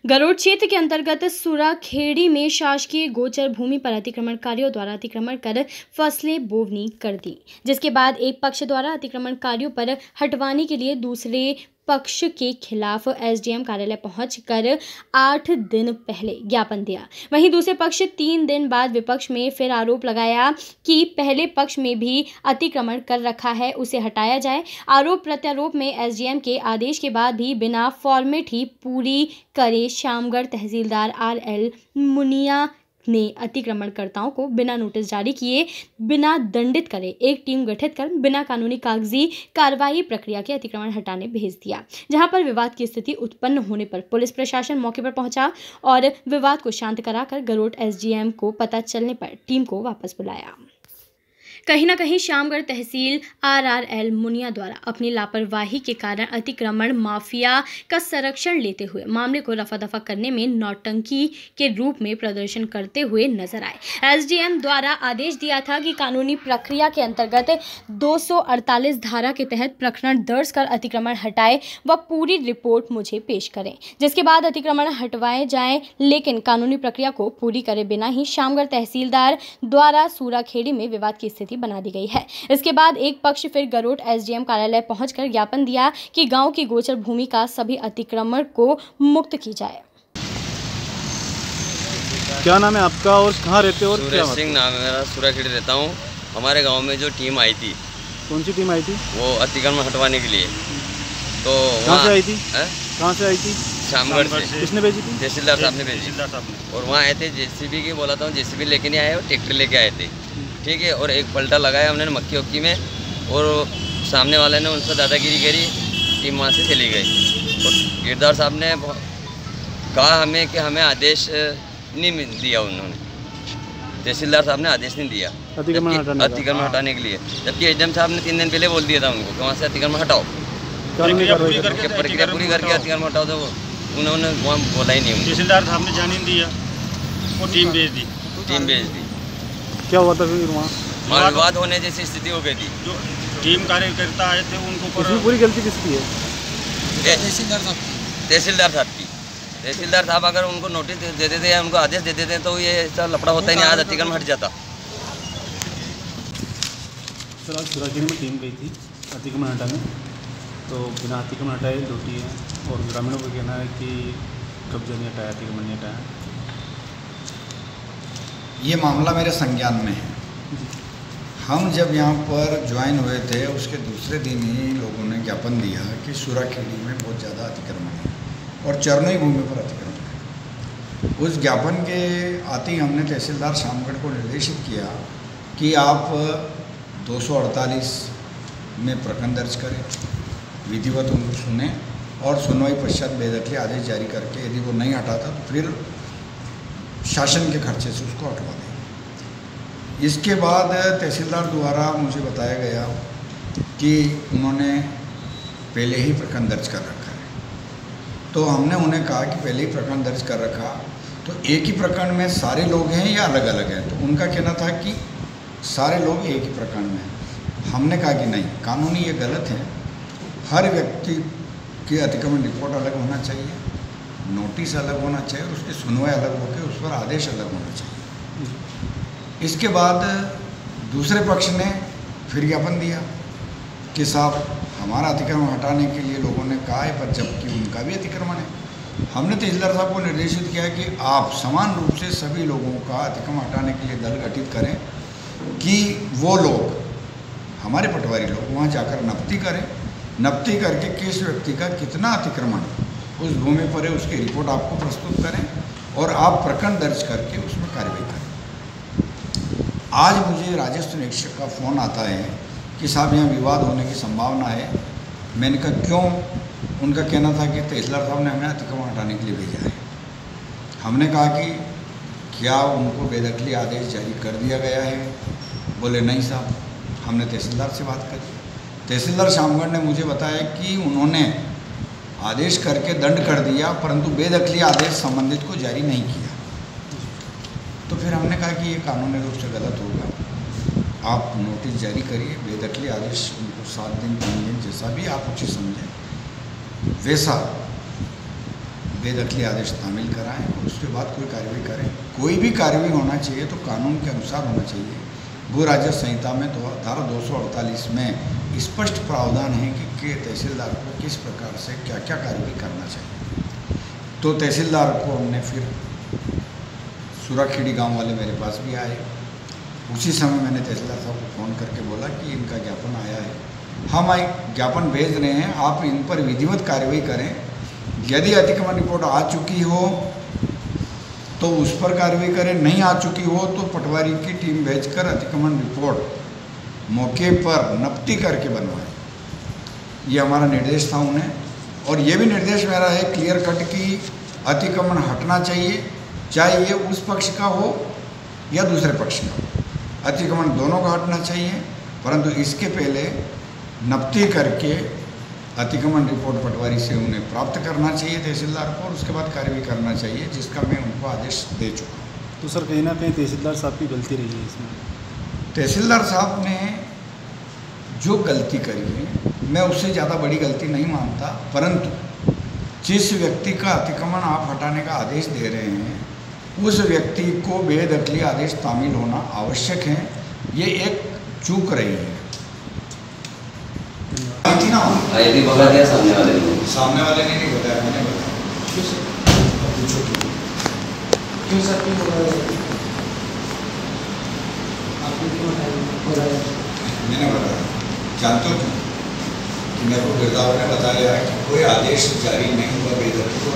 गरुड़ क्षेत्र के अंतर्गत सुराखेड़ी में शासकीय गोचर भूमि पर अतिक्रमणकारियों द्वारा अतिक्रमण कर फसलें बोवनी कर दी, जिसके बाद एक पक्ष द्वारा अतिक्रमणकारियों पर हटवाने के लिए दूसरे पक्ष के खिलाफ एसडीएम कार्यालय पहुंचकर 8 दिन पहले ज्ञापन दिया। वहीं दूसरे पक्ष 3 दिन बाद विपक्ष में फिर आरोप लगाया कि पहले पक्ष में भी अतिक्रमण कर रखा है, उसे हटाया जाए। आरोप प्रत्यारोप में एसडीएम के आदेश के बाद भी बिना फॉर्मेट ही पूरी करे शामगढ़ तहसीलदार RL मुनिया ने अतिक्रमणकर्ताओं को बिना नोटिस जारी किए, बिना दंडित करे एक टीम गठित कर बिना कानूनी कागजी कार्रवाई प्रक्रिया के अतिक्रमण हटाने भेज दिया, जहां पर विवाद की स्थिति उत्पन्न होने पर पुलिस प्रशासन मौके पर पहुंचा और विवाद को शांत कराकर गरुड़ एसडीएम को पता चलने पर टीम को वापस बुलाया। कहीं न कहीं शामगढ़ तहसील RL मुनिया द्वारा अपनी लापरवाही के कारण अतिक्रमण माफिया का संरक्षण लेते हुए मामले को रफा दफा करने में नौटंकी के रूप में प्रदर्शन करते हुए नजर आए। एसडीएम द्वारा आदेश दिया था कि कानूनी प्रक्रिया के अंतर्गत 248 धारा के तहत प्रकरण दर्ज कर अतिक्रमण हटाए व पूरी रिपोर्ट मुझे पेश करें, जिसके बाद अतिक्रमण हटवाए जाएं, लेकिन कानूनी प्रक्रिया को पूरी करे बिना ही शामगढ़ तहसीलदार द्वारा सुराखेड़ी में विवाद की स्थिति बना दी गई है। इसके बाद एक पक्ष फिर गरुड़ एसडीएम कार्यालय पहुंचकर ज्ञापन दिया कि गांव की गोचर भूमि का सभी अतिक्रमण को मुक्त की जाए। क्या नाम है आपका और कहाँ रहते हो? और सुरेश सिंह नाम है मेरा, सुराखेड़ी रहता हूँ। हमारे गांव में जो टीम आई थी, कौन सी टीम आई थी? वो अतिक्रमण हटवाने के लिए। तो कहाँ से आई थी? कहाँ से आई थी? शामगढ़ से। किसने भेजी थी? तहसीलदार साहब ने भेजी। और वहाँ आए थे जेसीबी की, बोला था जेसीबी लेके नहीं आए और ट्रैक्टर लेके आए थे, ठीक है। और एक पलटा लगाया उन्होंने मक्की उक्की में, और सामने वाले ने उन पर दादागिरी करी, टीम वहाँ से चली गई। और गिरदार साहब ने कहा हमें कि हमें आदेश नहीं दिया, उन्होंने तहसीलदार साहब ने आदेश नहीं दिया अतिक्रमण हटाने के लिए, जबकि एसडीएम साहब ने 3 दिन पहले बोल दिया था उनको कि वहाँ से अतिक्रमण हटाओ, प्रक्रिया पूरी करके अतिक्रमण हटाओ। तो उन्होंने वहाँ बोला ही नहीं, तहसीलदार साहब ने जाने नहीं दिया, वो टीम भेज दी। क्या हुआ था फिर वहाँ? विवाद होने जैसी स्थिति हो गई थी। जो टीम कार्यकर्ता आए थे उनको पूरी गलती किसकी है? तहसीलदार साहब की। तहसीलदार साहब अगर उनको नोटिस दे देते या उनको आदेश दे देते तो ये ऐसा लफड़ा होता ही नहीं, आज अतिक्रमण हट जाता। सर, आज सुराखेड़ी में टीम गई थी अतिक्रमण हटाने, तो बिना अतिक्रमण हटाए लूटी है और ग्रामीणों का कहना है कि कब्जा नहीं हटाया, अतिक्रमण नहीं हटाया। ये मामला मेरे संज्ञान में है। हम जब यहाँ पर ज्वाइन हुए थे उसके दूसरे दिन ही लोगों ने ज्ञापन दिया कि सुराखेड़ी में बहुत ज़्यादा अतिक्रमण है और चरनोई भूमि पर अतिक्रमण है। उस ज्ञापन के आते ही हमने तहसीलदार शामगढ़ को निर्देशित किया कि आप 248 में प्रकरण दर्ज करें, विधिवत उनको सुने और सुनवाई पश्चात बेदखली आदेश जारी करके यदि वो नहीं हटाता तो फिर शासन के खर्चे से उसको हटवा दें। इसके बाद तहसीलदार द्वारा मुझे बताया गया कि उन्होंने पहले ही प्रकरण दर्ज कर रखा है। तो हमने उन्हें कहा कि पहले ही प्रकरण दर्ज कर रखा तो एक ही प्रकरण में सारे लोग हैं या अलग अलग हैं? तो उनका कहना था कि सारे लोग एक ही प्रकरण में हैं। हमने कहा कि नहीं, कानूनी ये गलत है। हर व्यक्ति की अतिक्रमण रिपोर्ट अलग होना चाहिए, नोटिस अलग होना चाहिए और उसकी सुनवाई अलग होकर उस पर आदेश अलग होना चाहिए। इसके बाद दूसरे पक्ष ने फिर ज्ञापन दिया कि साहब हमारा अतिक्रमण हटाने के लिए लोगों ने कहा है, पर जबकि उनका भी अतिक्रमण है। हमने तहसीलदार साहब को निर्देशित किया कि आप समान रूप से सभी लोगों का अतिक्रमण हटाने के लिए दल गठित करें कि वो लोग, हमारे पटवारी लोग, वहाँ जाकर नफ्ती करें, नफ्ती करके किस व्यक्ति का कितना अतिक्रमण उस भूमि पर है उसकी रिपोर्ट आपको प्रस्तुत करें और आप प्रकरण दर्ज करके उसमें कार्रवाई करें। आज मुझे राजस्व निरीक्षक का फ़ोन आता है कि साहब यहाँ विवाद होने की संभावना है। मैंने कहा क्यों? उनका कहना था कि तहसीलदार साहब ने हमें अतिक्रमण हटाने के लिए भेजा है। हमने कहा कि क्या उनको बेदखली आदेश जारी कर दिया गया है? बोले नहीं साहब, हमने तहसीलदार से बात करी। तहसीलदार शामगढ़ ने मुझे बताया कि उन्होंने आदेश करके दंड कर दिया परंतु बेदखली आदेश संबंधित को जारी नहीं किया। तो फिर हमने कहा कि ये कानूनी रूप से गलत होगा, आप नोटिस जारी करिए, बेदखली आदेश उनको 7 दिन 3 दिन जैसा भी आप उचित समझें वैसा बेदखली आदेश तामील कराएं और उसके बाद कोई कार्रवाई करें। कोई भी कार्रवाई होना चाहिए तो कानून के अनुसार होना चाहिए। भू राजस्व संहिता में धारा 248 में स्पष्ट प्रावधान है कि तहसीलदार को किस प्रकार से क्या क्या कार्रवाई करना चाहिए। तो तहसीलदार को हमने फिर सुराखेड़ी गांव वाले मेरे पास भी आए। उसी समय मैंने तहसीलदार साहब को फ़ोन करके बोला कि इनका ज्ञापन आया है, हम ज्ञापन भेज रहे हैं, आप इन पर विधिवत कार्रवाई करें। यदि अतिक्रमण रिपोर्ट आ चुकी हो तो उस पर कार्रवाई करें, नहीं आ चुकी हो तो पटवारी की टीम भेजकर अतिक्रमण रिपोर्ट मौके पर नपटी करके बनवाएं। ये हमारा निर्देश था उन्हें। और ये भी निर्देश मेरा है क्लियर कट कि अतिक्रमण हटना चाहिए, चाहे ये उस पक्ष का हो या दूसरे पक्ष का हो। अतिक्रमण दोनों का हटना चाहिए, परंतु इसके पहले नपटी करके अतिक्रमण रिपोर्ट पटवारी से उन्हें प्राप्त करना चाहिए तहसीलदार को, और उसके बाद कार्रवाई करना चाहिए, जिसका मैं उनको आदेश दे चुका हूँ। तो सर कहीं ना कहीं तहसीलदार साहब की गलती रही है इसमें? तहसीलदार साहब ने जो गलती करी है मैं उससे ज़्यादा बड़ी गलती नहीं मानता, परंतु जिस व्यक्ति का अतिक्रमण आप हटाने का आदेश दे रहे हैं उस व्यक्ति को बेदखली आदेश तामील होना आवश्यक है। ये एक चूक रही है। आईडी बता दिया सामने वाले ने? सामने वाले ने नहीं बताया, मैंने बताया। पूछो क्यों सर, क्यों बताया? मैंने बताया, जानते हो क्यों? कि मेरे को गिरदावर ने बताया है कि कोई आदेश जारी नहीं हुआ बेदखली को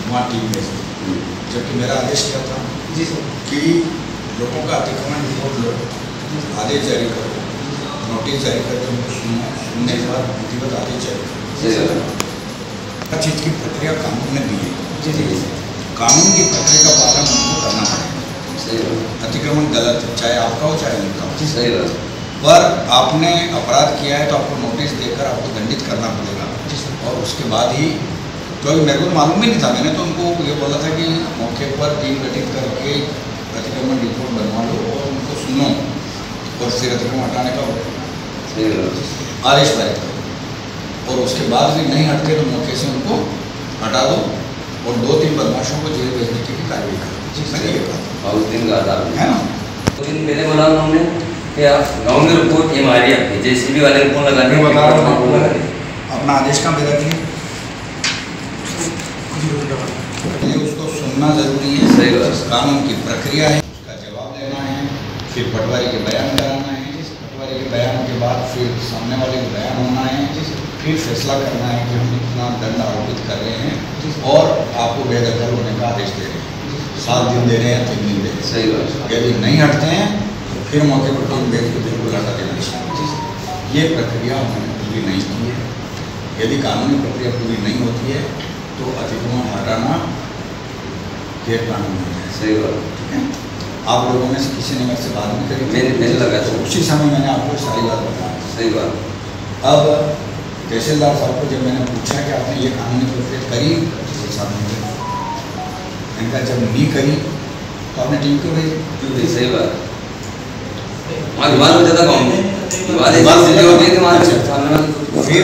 वहाँ टीम में से, जबकि मेरा आदेश क्या था जी सर कि लोगों का अतिक्रमण रिपोर्ट लो, आदेश जारी करो, नोटिस जारी करके उनको सुनने के बाद विधिवत आदेश जारी करो। हर चीज़ की प्रक्रिया कानून ने दी है, कानून की प्रक्रिया का पालन उनको करना पड़ेगा। अतिक्रमण गलत है, चाहे आपका हो चाहे उनका हो। सही बात। पर आपने अपराध किया है तो आपको नोटिस देकर आपको दंडित करना पड़ेगा, और उसके बाद ही, क्योंकि मेरे को मालूम ही नहीं था, मैंने तो उनको ये बोला था कि मौके पर टीम गठित करके अतिक्रमण रिपोर्ट बनवा लो और उनको सुनो और फिर अतिक्रमण हटाने का आदेश पारित करो, और उसके बाद भी नहीं हटते तो मौके से उनको हटा दो और 2-3 बदमाशों को जेल भेजने की भी कार्रवाई करो। मैंने ये कहा उस दिन कहा था है ना। 2 दिन पहले बोला उन्होंने कि गाँव में रिपोर्ट ये मारी आपकी, JCB वाले को फोन लगाने मैं बता रहा हूँ अपना आदेश कहाँ पे रखिए, उसको सुनना जरूरी है। सही बात। कानून की प्रक्रिया है, उसका जवाब लेना है, फिर पटवारी के बयान कराना है, पटवारी के बयान के बाद फिर सामने वाले को बयान होना है, फिर फैसला करना है कि हम इतना दंड आरोपित कर रहे हैं और आपको बेदखल होने का आदेश दे रहे हैं, 7 दिन दे रहे हैं, 3 दिन दे रहे हैं। सही बात। यदि नहीं हटते हैं तो फिर मौके पर टीम भेज के बिल्कुल हटा देना चाहिए। ये प्रक्रिया हमने पूरी नहीं की है। यदि कानूनी प्रक्रिया पूरी नहीं होती है तो अतिक्रमण हटाना गैर कानूनी है। सही बात। ठीक है, आप लोगों में से किसी ने मेरे से बात नहीं करी, मैंने लगा तो उसी समय मैंने आपको सारी बात बताया। सही बात। अब तहसीलदार साहब को जब मैंने पूछा कि आपने ये कानूनी प्रक्रिया करी, तो साहब ने इनका जब नहीं करी तो आपने टीम क्यों भेजी? सही बात। वहाँ विवाद हो जाता गाँव में, फिर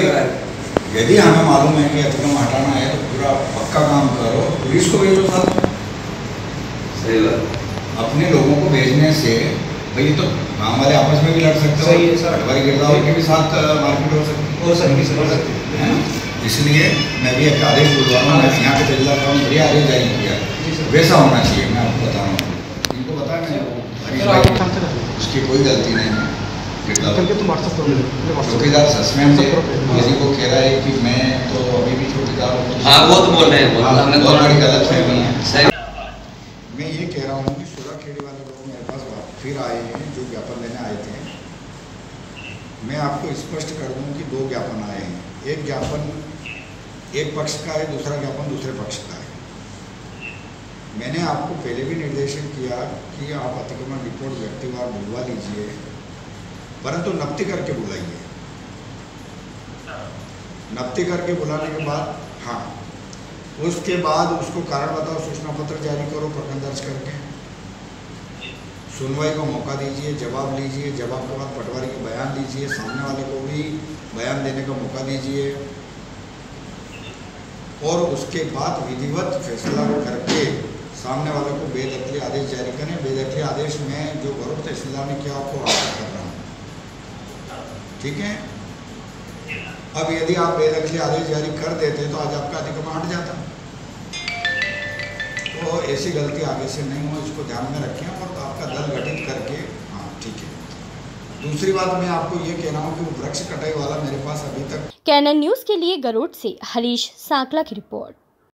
यदि हमें मालूम है कि अतिक्रमण हटाना है तो पूरा पक्का काम करो, पुलिस को भेजो साथ। सही बात। अपने लोगों को भेजने से भाई तो गाँव वाले आपस में भी लड़ सकते सही है सर। पटवारी गिरदावर के भी साथ मारपीट हो सकती है ना। इसलिए मैं भी एक आदेश बुलवा रहा हूँ, मैं यहाँ के तहसीलदार साहब ने आदेश जारी किया, वैसा होना चाहिए। मैं आपको बता रहा हूँ, इनको बताया मैंने, उसकी कोई गलती नहीं है। चौकीदार सस्पेंड है, यदि वो कह रहा है कि मैं तो अभी भी चौकीदार हूँ, हाँ वो तो बोल रहे हैं, बहुत बड़ी गलत फहमी है। सही। मैं ये कह रहा हूँ कि सुराखेड़ी वाले लोग मेरे पास फिर आए हैं जो ज्ञापन लेने आए थे। मैं आपको स्पष्ट कर दूँ कि 2 ज्ञापन आए हैं। एक ज्ञापन एक पक्ष का है, दूसरा ज्ञापन दूसरे पक्ष का है। मैंने आपको पहले भी निर्देशन किया कि आप अतिक्रमण रिपोर्ट व्यक्तिवार बुलवा लीजिए, परंतु नपटी करके बुलाइए। नपटी करके बुलाने के बाद हाँ, उसके बाद उसको कारण बताओ सूचना पत्र जारी करो, प्रकरण दर्ज करके सुनवाई को मौका दीजिए, जवाब लीजिए, जवाब के बाद पटवारी के बयान लीजिए, सामने वाले को भी बयान देने का मौका दीजिए, और उसके बाद विधिवत फैसला करके सामने वाले को बेदखली आदेश जारी करें। बेदखली आदेश में जो गौरव तहसीलदार ने किया आपको वापस कर रहा हूँ, ठीक है। अब यदि आप बेदखली आदेश जारी कर देते तो आज आपका अतिक्रमण हट जाता। तो ऐसी गलती आगे से नहीं हो, इसको ध्यान में रखें और आपका दल गठित करके, हाँ ठीक है। दूसरी बात मैं आपको ये कह रहा हूँ कि वो वृक्ष कटाई वाला मेरे पास अभी तक। कैनन न्यूज़ के लिए गरुड़ से हरीश सांकला की रिपोर्ट।